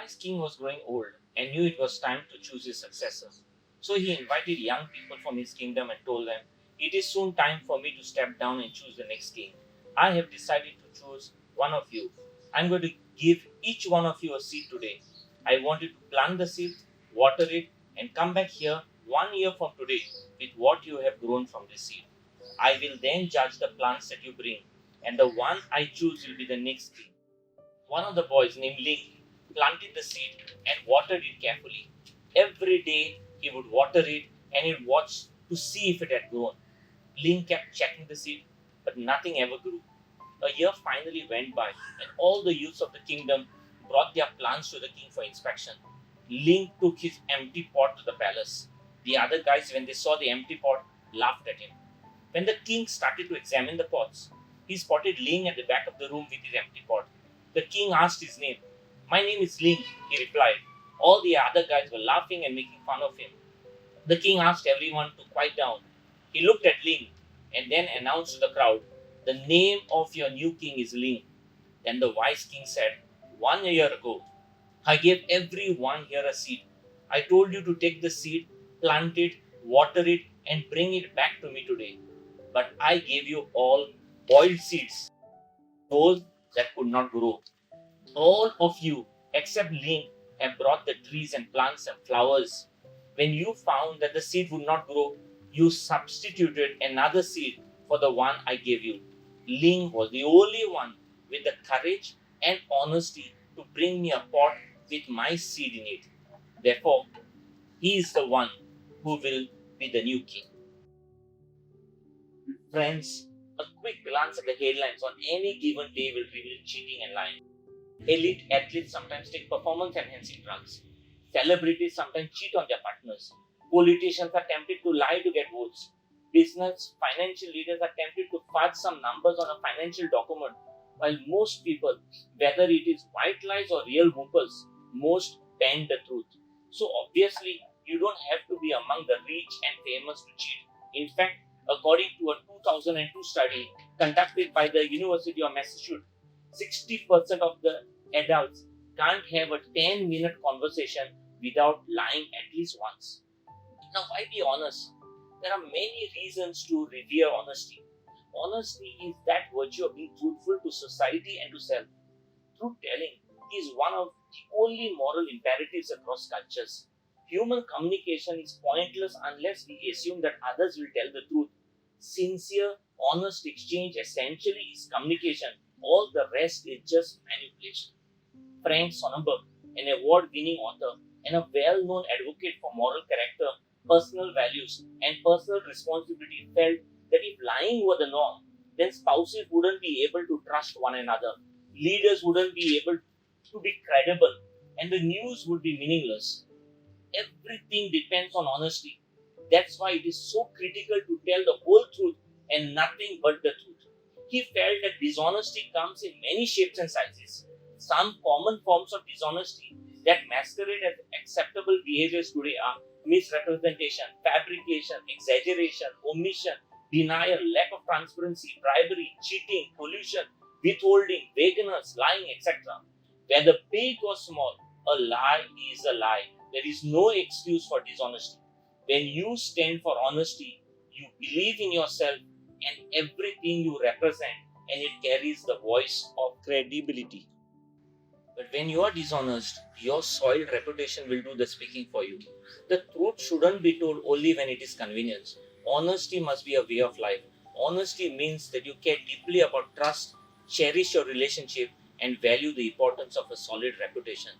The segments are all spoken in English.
wise king was growing old and knew it was time to choose his successor. So he invited young people from his kingdom and told them, "It is soon time for me to step down and choose the next king. I have decided to choose one of you. I'm going to give each one of you a seed today. I want you to plant the seed, water it, and come back here 1 year from today with what you have grown from this seed. I will then judge the plants that you bring, and the one I choose will be the next king." One of the boys, named Ling, planted the seed and watered it carefully. Every day he would water it and he'd watch to see if it had grown. Ling kept checking the seed, but nothing ever grew. A year finally went by, and all the youths of the kingdom brought their plants to the king for inspection. Ling took his empty pot to the palace. The other guys, when they saw the empty pot, laughed at him. When the king started to examine the pots, he spotted Ling at the back of the room with his empty pot. The king asked his name. "My name is Ling," he replied. All the other guys were laughing and making fun of him. The king asked everyone to quiet down. He looked at Ling and then announced to the crowd, "The name of your new king is Ling." Then the wise king said, "1 year ago, I gave everyone here a seed. I told you to take the seed, plant it, water it, and bring it back to me today. But I gave you all boiled seeds, those that could not grow. All of you, except Ling, have brought the trees and plants and flowers. When you found that the seed would not grow, you substituted another seed for the one I gave you. Ling was the only one with the courage and honesty to bring me a pot with my seed in it. Therefore, he is the one who will be the new king." Friends, a quick glance at the headlines on any given day will reveal cheating and lying. Elite athletes sometimes take performance enhancing drugs. Celebrities sometimes cheat on their partners. Politicians are tempted to lie to get votes. Business, financial leaders are tempted to fudge some numbers on a financial document. While most people, whether it is white lies or real whoopers, most bend the truth. So obviously, you don't have to be among the rich and famous to cheat. In fact, according to a 2002 study conducted by the University of Massachusetts, 60% of the adults can't have a 10-minute conversation without lying at least once. Now, why be honest? There are many reasons to revere honesty. Honesty is that virtue of being truthful to society and to self. Truth telling is one of the only moral imperatives across cultures. Human communication is pointless unless we assume that others will tell the truth. Sincere, honest exchange essentially is communication. All the rest is just manipulation. Frank Sonnenberg, an award-winning author and a well-known advocate for moral character, personal values, and personal responsibility, felt that if lying were the norm, then spouses wouldn't be able to trust one another, leaders wouldn't be able to be credible, and the news would be meaningless. Everything depends on honesty. That's why it is so critical to tell the whole truth and nothing but the truth. He felt that dishonesty comes in many shapes and sizes. Some common forms of dishonesty that masquerade as acceptable behaviors today are misrepresentation, fabrication, exaggeration, omission, denial, lack of transparency, bribery, cheating, collusion, withholding, vagueness, lying, etc. Whether big or small, a lie is a lie. There is no excuse for dishonesty. When you stand for honesty, you believe in yourself and everything you represent, and it carries the voice of credibility. But when you are dishonest, your soiled reputation will do the speaking for you. The truth shouldn't be told only when it is convenient. Honesty must be a way of life. Honesty means that you care deeply about trust, cherish your relationship, and value the importance of a solid reputation.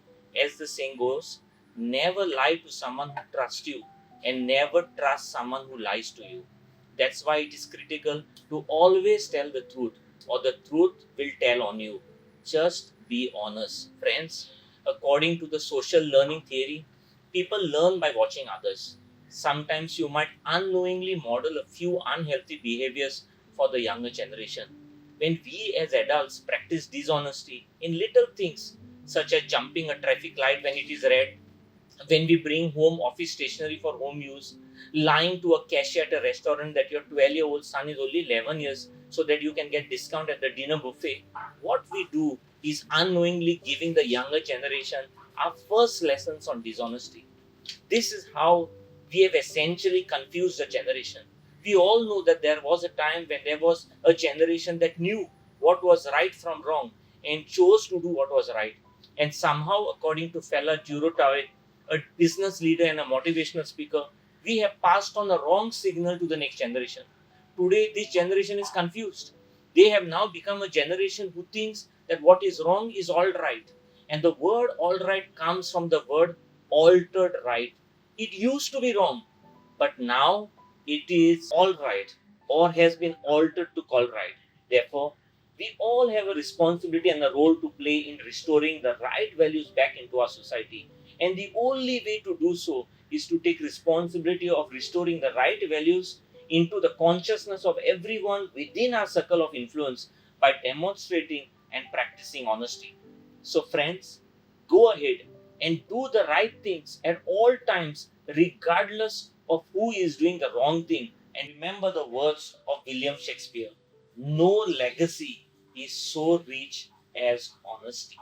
As the saying goes, never lie to someone who trusts you, and never trust someone who lies to you. That's why it is critical to always tell the truth, or the truth will tell on you. Just be honest. Friends, according to the social learning theory, people learn by watching others. Sometimes you might unknowingly model a few unhealthy behaviors for the younger generation. When we as adults practice dishonesty in little things, such as jumping a traffic light when it is red, when we bring home office stationery for home use, lying to a cashier at a restaurant that your 12-year-old son is only 11 years so that you can get discount at the dinner buffet, what we do is unknowingly giving the younger generation our first lessons on dishonesty. This is how we have essentially confused the generation. We all know that there was a time when there was a generation that knew what was right from wrong and chose to do what was right. And somehow, according to fella Juro Tave, a business leader and a motivational speaker, we have passed on the wrong signal to the next generation. Today, this generation is confused. They have now become a generation who thinks that what is wrong is all right. And the word all right comes from the word altered right. It used to be wrong, but now it is all right or has been altered to call right. Therefore, we all have a responsibility and a role to play in restoring the right values back into our society. And the only way to do so is to take responsibility of restoring the right values into the consciousness of everyone within our circle of influence by demonstrating and practicing honesty. So, friends, go ahead and do the right things at all times, regardless of who is doing the wrong thing. And remember the words of William Shakespeare: no legacy is so rich as honesty.